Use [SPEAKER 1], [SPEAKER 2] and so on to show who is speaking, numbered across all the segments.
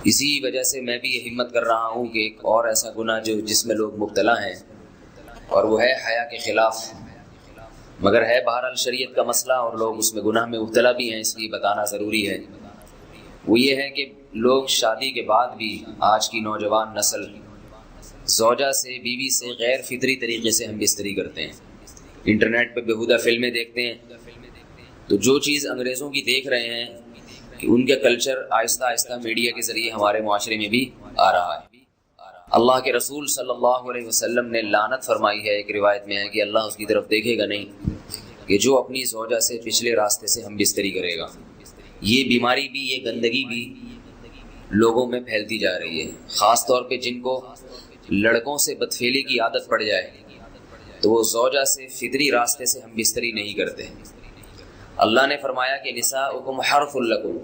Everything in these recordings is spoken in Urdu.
[SPEAKER 1] اسی وجہ سے میں بھی یہ ہمت کر رہا ہوں کہ ایک اور ایسا گناہ جس میں لوگ مبتلا ہیں، اور وہ ہے حیا کے خلاف، مگر ہے بہرحال شریعت کا مسئلہ اور لوگ اس میں گناہ میں مبتلا بھی ہیں، اس لیے بتانا ضروری ہے۔ وہ یہ ہے کہ لوگ شادی کے بعد بھی آج کی نوجوان نسل زوجہ سے، بیوی سے غیر فطری طریقے سے ہم بستری کرتے ہیں، انٹرنیٹ پہ بیہودہ فلمیں دیکھتے ہیں، تو جو چیز انگریزوں کی دیکھ رہے ہیں کہ ان کے کلچر آہستہ آہستہ میڈیا کے ذریعے ہمارے معاشرے میں بھی آ رہا ہے۔ اللہ کے رسول صلی اللہ علیہ وسلم نے لعنت فرمائی ہے، ایک روایت میں ہے کہ اللہ اس کی طرف دیکھے گا نہیں کہ جو اپنی زوجہ سے پچھلے راستے سے ہم بستری کرے گا۔ یہ بیماری بھی، یہ گندگی بھی لوگوں میں پھیلتی جا رہی ہے، خاص طور پہ جن کو لڑکوں سے بدفعلی کی عادت پڑ جائے تو وہ زوجہ سے فطری راستے سے ہم بستری نہیں کرتے۔ اللہ نے فرمایا کہ نساؤکم حرث لکم،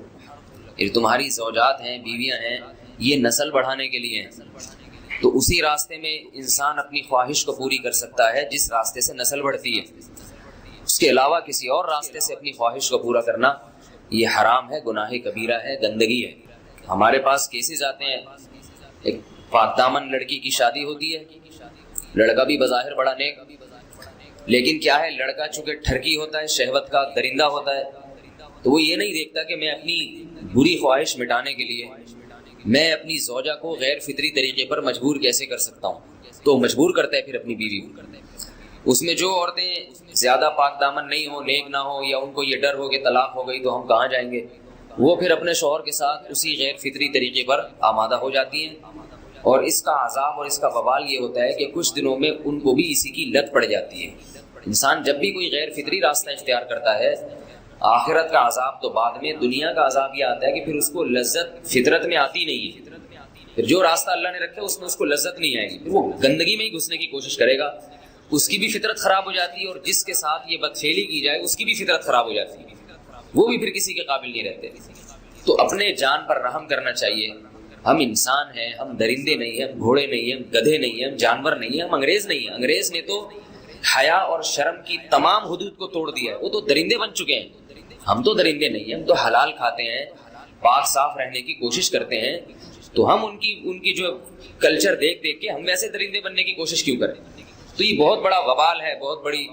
[SPEAKER 1] یہ تمہاری زوجات ہیں، بیویاں ہیں، یہ نسل بڑھانے کے لیے ہیں، تو اسی راستے میں انسان اپنی خواہش کو پوری کر سکتا ہے جس راستے سے نسل بڑھتی ہے۔ اس کے علاوہ کسی اور راستے سے اپنی خواہش کو پورا کرنا یہ حرام ہے، گناہ کبیرہ ہے، گندگی ہے۔ ہمارے پاس کیسز آتے ہیں، ایک پاک دامن لڑکی کی شادی ہوتی ہے، لڑکا بھی بظاہر بڑا نیک، لیکن کیا ہے، لڑکا چونکہ ٹھرکی ہوتا ہے، شہوت کا درندہ ہوتا ہے، تو وہ یہ نہیں دیکھتا کہ میں اپنی بری خواہش مٹانے کے لیے میں اپنی زوجہ کو غیر فطری طریقے پر مجبور کیسے کر سکتا ہوں، تو مجبور کرتا ہے پھر اپنی بیوی کو۔ اس میں جو عورتیں زیادہ پاک دامن نہیں ہو، نیک نہ ہو، یا ان کو یہ ڈر ہو کہ طلاق ہو گئی تو ہم کہاں جائیں گے، وہ پھر اپنے شوہر کے ساتھ اسی غیر فطری طریقے پر آمادہ ہو جاتی ہیں، اور اس کا عذاب اور اس کا وبال یہ ہوتا ہے کہ کچھ دنوں میں ان کو بھی اسی کی لت پڑ جاتی ہے۔ انسان جب بھی کوئی غیر فطری راستہ اختیار کرتا ہے، آخرت کا عذاب تو بعد میں، دنیا کا عذاب یہ آتا ہے کہ پھر اس کو لذت فطرت میں آتی نہیں ہے، پھر جو راستہ اللہ نے رکھا اس میں اس کو لذت نہیں آئے گی، پھر وہ گندگی میں ہی گھسنے کی کوشش کرے گا، اس کی بھی فطرت خراب ہو جاتی ہے، اور جس کے ساتھ یہ بدفعلی کی جائے اس کی بھی فطرت خراب ہو جاتی ہے، وہ بھی پھر کسی کے قابل نہیں رہتے۔ تو اپنے جان پر رحم کرنا چاہیے۔ ہم انسان ہیں، ہم درندے نہیں ہیں، ہم گھوڑے نہیں ہیں، ہم گدھے نہیں ہیں، ہم جانور نہیں ہیں، ہم انگریز نہیں ہیں۔ انگریز نے تو حیا اور شرم کی تمام حدود کو توڑ دیا ہے، وہ تو درندے بن چکے ہیں۔ ہم تو درندے نہیں ہیں، ہم تو حلال کھاتے ہیں، پاک صاف رہنے کی کوشش کرتے ہیں، تو ہم ان کی جو کلچر دیکھ کے ہم ویسے درندے بننے کی کوشش کیوں کریں؟ تو یہ بہت بڑا وبال ہے، بہت بڑی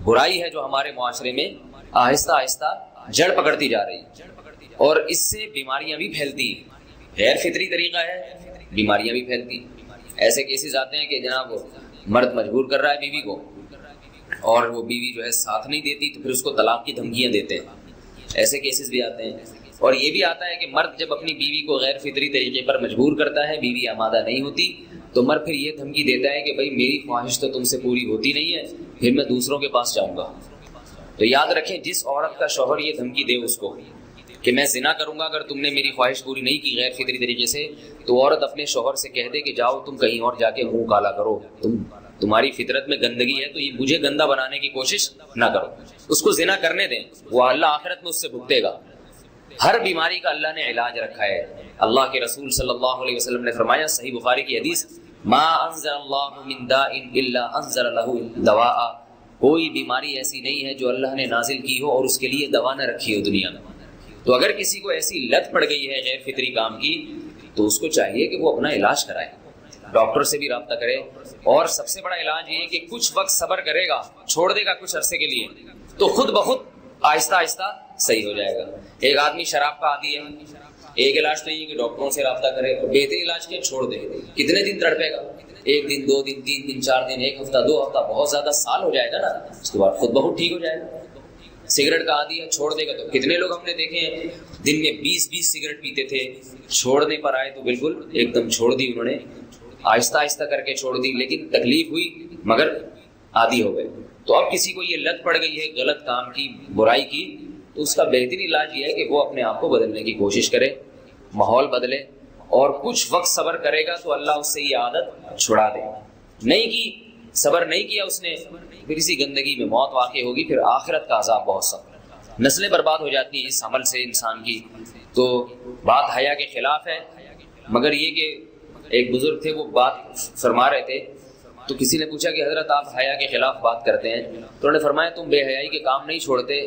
[SPEAKER 1] برائی ہے جو ہمارے معاشرے میں آہستہ آہستہ جڑ پکڑتی جا رہی ہے، اور اس سے بیماریاں بھی پھیلتی ہیں۔ غیر فطری طریقہ ہے، بیماریاں بھی پھیلتی ہیں۔ ایسے کیسز آتے ہیں کہ جناب مرد مجبور کر رہا ہے بیوی کو، اور وہ بیوی جو ہے ساتھ نہیں دیتی تو پھر اس کو طلاق کی دھمکیاں دیتے ہیں، ایسے کیسز بھی آتے ہیں۔ اور یہ بھی آتا ہے کہ مرد جب اپنی بیوی کو غیر فطری طریقے پر مجبور کرتا ہے، بیوی آمادہ نہیں ہوتی، تو مرد پھر یہ دھمکی دیتا ہے کہ بھائی میری خواہش تو تم سے پوری ہوتی نہیں ہے، پھر میں دوسروں کے پاس جاؤں گا۔ تو یاد رکھیں، جس عورت کا شوہر یہ دھمکی دے اس کو کہ میں زنا کروں گا اگر تم نے میری خواہش پوری نہیں کی غیر فطری طریقے سے، تو عورت اپنے شوہر سے کہہ دے کہ جاؤ تم کہیں اور جا کے منہ کالا کرو، تمہاری فطرت میں گندگی ہے تو یہ مجھے گندا بنانے کی کوشش نہ کرو، اس کو زنا کرنے دیں، وہ اللہ آخرت میں اس سے بھگتے گا۔ ہر بیماری کا اللہ نے علاج رکھا ہے۔ اللہ کے رسول صلی اللہ علیہ وسلم نے فرمایا، صحیح بخاری کی حدیث، ما انزل اللہ من داء الا انزل له دواء، کوئی بیماری ایسی نہیں ہے جو اللہ نے نازل کی ہو اور اس کے لیے دوا نہ رکھی ہو دنیا میں۔ تو اگر کسی کو ایسی لت پڑ گئی ہے غیر فطری کام کی، تو اس کو چاہیے کہ وہ اپنا علاج کرائے، ڈاکٹر سے بھی رابطہ کرے، اور سب سے بڑا علاج یہ ہے کہ کچھ وقت صبر کرے گا، چھوڑ دے گا کچھ عرصے کے لیے، تو خود بخود آہستہ آہستہ صحیح ہو جائے گا۔ ایک آدمی شراب کا عادی ہے، ایک علاج تو یہ کہ ڈاکٹروں سے رابطہ کرے، اور بہترین علاج کیا، چھوڑ دے۔ کتنے دن تڑپے گا؟ ایک دن، 2 دن، 3 دن، 4 دن، 1 ہفتہ، 2 ہفتہ، بہت زیادہ سال ہو جائے گا نا، اس کے بعد خود بہت ٹھیک ہو جائے گا۔ سگریٹ کا عادی ہے، چھوڑ دے گا، تو کتنے لوگ ہم نے دیکھے ہیں دن میں 20 سگریٹ پیتے تھے، چھوڑنے پر آئے تو بالکل ایک دم چھوڑ دی انہوں نے، آہستہ آہستہ کر کے چھوڑ دی، لیکن تکلیف ہوئی مگر عادی ہو گئے۔ تو اب کسی کو یہ لت پڑ گئی ہے غلط کام کی، برائی کی، تو اس کا بہترین علاج یہ ہے کہ وہ اپنے آپ کو بدلنے کی کوشش کرے، ماحول بدلے، اور کچھ وقت صبر کرے گا تو اللہ اس سے یہ عادت چھڑا دے۔ نہیں کی، صبر نہیں کیا اس نے، پھر اسی گندگی میں موت واقع ہوگی، پھر آخرت کا عذاب بہت سخت، نسلیں برباد ہو جاتی ہیں اس عمل سے انسان کی۔ تو بات حیا کے خلاف ہے، مگر یہ کہ ایک بزرگ تھے، وہ بات فرما رہے تھے، تو کسی نے پوچھا کہ حضرت آپ حیا کے خلاف بات کرتے ہیں، تو انہوں نے فرمایا تم بے حیائی کے کام نہیں چھوڑتے،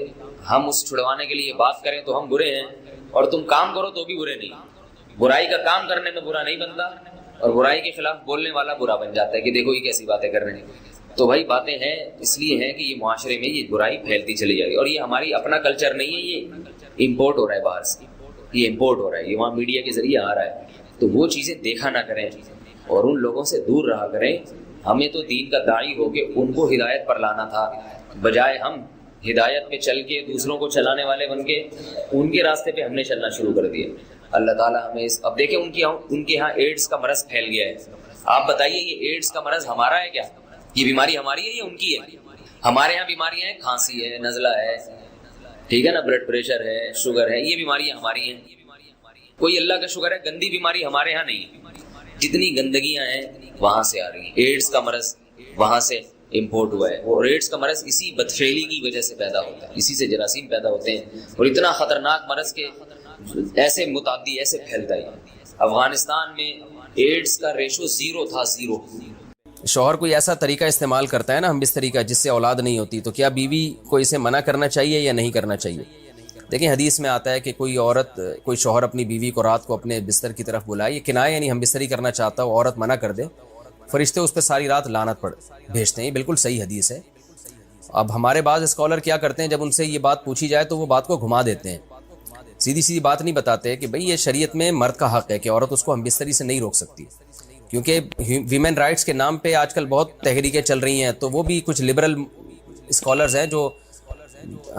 [SPEAKER 1] ہم اس چھڑوانے کے لیے بات کریں تو ہم برے ہیں، اور تم کام کرو تو بھی برے نہیں۔ برائی کا کام کرنے میں برا نہیں بنتا، اور برائی کے خلاف بولنے والا برا بن جاتا ہے کہ دیکھو یہ کیسی باتیں کر رہے ہیں۔ تو بھائی باتیں ہیں اس لیے ہیں کہ یہ معاشرے میں یہ برائی پھیلتی چلی جائے گی، اور یہ ہماری اپنا کلچر نہیں ہے، یہ امپورٹ ہو رہا ہے باہر سے، یہ امپورٹ ہو رہا ہے، یہ وہاں میڈیا کے ذریعے آ رہا ہے۔ تو وہ چیزیں دیکھا نہ کریں اور ان لوگوں سے دور رہا کریں۔ ہمیں تو دین کا داعی ہو کے ان کو ہدایت پر لانا تھا، بجائے ہم ہدایت پہ چل کے دوسروں کو چلانے والے بن کے ان کے راستے پہ ہم نے چلنا شروع کر دیا۔ اللہ تعالیٰ ہمیں اب دیکھیں ان کے ہاں ایڈز کا مرض پھیل گیا ہے۔ آپ بتائیے یہ ایڈز کا مرض ہمارا ہے کیا؟ یہ بیماری ہماری ہے یا ان کی ہے؟ ہمارے ہاں بیماریاں ہیں، کھانسی ہے، نزلہ ہے، ٹھیک ہے نا، بلڈ پریشر ہے، شوگر ہے، یہ بیماریاں ہماری ہیں۔ کوئی اللہ کا شکر ہے گندی بیماری ہمارے ہاں نہیں ہے۔ جتنی گندگیاں ہیں وہاں سے آ رہی ہیں۔ ایڈز کا مرض وہاں سے امپورٹ ہوا ہے، اور ایڈز کا مرض اسی بدفعلی کی وجہ سے پیدا ہوتا ہے، اسی سے جراثیم پیدا ہوتے ہیں، اور اتنا خطرناک مرض کہ ایسے متعدی ایسے پھیلتا ہے۔ افغانستان میں ایڈز کا ریشو 0 تھا، 0۔
[SPEAKER 2] شوہر کوئی ایسا طریقہ استعمال کرتا ہے نا ہم بس طریقہ جس سے اولاد نہیں ہوتی، تو کیا بیوی کو اسے منع کرنا چاہیے یا نہیں کرنا چاہیے؟ دیکھیں حدیث میں آتا ہے کہ کوئی شوہر اپنی بیوی کو رات کو اپنے بستر کی طرف بلائے، یہ کنایہ یعنی ہم بستری کرنا چاہتا ہو، عورت منع کر دے، فرشتے اس پہ ساری رات لعنت بھیجتے ہیں۔ یہ بالکل صحیح حدیث ہے۔ اب ہمارے بعض اسکالر کیا کرتے ہیں، جب ان سے یہ بات پوچھی جائے تو وہ بات کو گھما دیتے ہیں، سیدھی بات نہیں بتاتے کہ بھئی یہ شریعت میں مرد کا حق ہے کہ عورت اس کو ہم بستری سے نہیں روک سکتی، کیونکہ ویمن رائٹس کے نام پہ آج کل بہت تحریکیں چل رہی ہیں، تو وہ بھی کچھ لبرل اسکالرز ہیں جو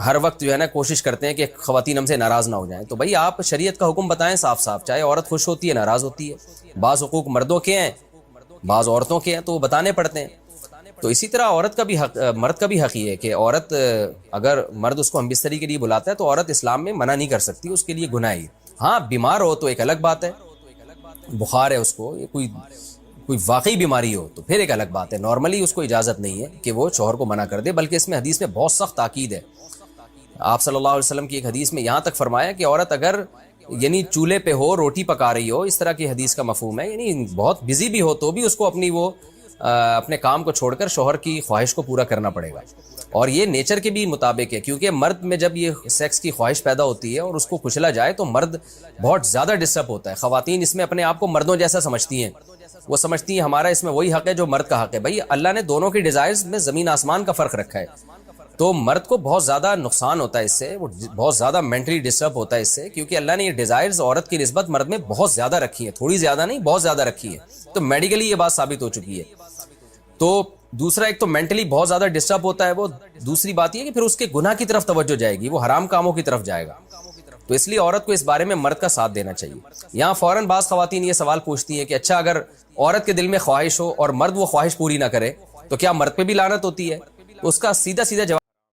[SPEAKER 2] ہر وقت جو ہے نا کوشش کرتے ہیں کہ خواتین ہم سے ناراض نہ ہو جائیں۔ تو بھئی آپ شریعت کا حکم بتائیں صاف صاف، چاہے عورت خوش ہوتی ہے ناراض ہوتی ہے، بعض حقوق مردوں کے ہیں بعض عورتوں کے ہیں، تو وہ بتانے پڑتے ہیں۔ تو اسی طرح عورت کا بھی حق، مرد کا بھی حق یہ ہے کہ عورت اگر مرد اس کو ہم بستری کے لیے بلاتا ہے تو عورت اسلام میں منع نہیں کر سکتی، اس کے لیے گناہ ہے۔ ہاں بیمار ہو تو ایک الگ بات ہے، بخار ہے اس کو، یہ کوئی واقعی بیماری ہو تو پھر ایک الگ بات ہے، نارملی اس کو اجازت نہیں ہے کہ وہ شوہر کو منع کر دے، بلکہ اس میں حدیث میں بہت سخت تاکید ہے۔ آپ صلی اللہ علیہ وسلم کی ایک حدیث میں یہاں تک فرمایا کہ عورت اگر یعنی چولہے پہ ہو، روٹی پکا رہی ہو، اس طرح کی حدیث کا مفہوم ہے، یعنی بہت بزی بھی ہو تو بھی اس کو اپنے کام کو چھوڑ کر شوہر کی خواہش کو پورا کرنا پڑے گا، اور یہ نیچر کے بھی مطابق ہے، کیونکہ مرد میں جب یہ سیکس کی خواہش پیدا ہوتی ہے اور اس کو کچلا جائے تو مرد بہت زیادہ ڈسٹرب ہوتا ہے۔ خواتین اس میں اپنے آپ کو مردوں جیسا سمجھتی ہیں، وہ سمجھتی ہیں ہمارا اس میں وہی حق ہے جو مرد کا حق ہے۔ بھائی اللہ نے دونوں کی ڈیزائرز میں زمین آسمان کا فرق رکھا ہے، تو مرد کو بہت زیادہ نقصان ہوتا ہے اس سے، وہ بہت زیادہ مینٹلی ڈسٹرب ہوتا ہے اس سے، کیونکہ اللہ نے یہ ڈیزائرز عورت کی نسبت مرد میں بہت زیادہ رکھی ہیں، تھوڑی زیادہ نہیں بہت زیادہ رکھی ہے، تو میڈیکلی یہ بات ثابت ہو چکی ہے۔ تو دوسرا ایک تو مینٹلی بہت زیادہ ڈسٹرب ہوتا ہے وہ، دوسری بات یہ کہ پھر اس کے گناہ کی طرف توجہ جائے گی، وہ حرام کاموں کی طرف جائے گا، تو اس لیے عورت کو اس بارے میں مرد کا ساتھ دینا چاہیے۔ یہاں فوراً بعض خواتین یہ سوال پوچھتی ہیں کہ اچھا اگر عورت کے دل میں خواہش ہو اور مرد وہ خواہش پوری نہ کرے تو کیا مرد پہ بھی لعنت ہوتی ہے؟ تو اس کا سیدھا جواب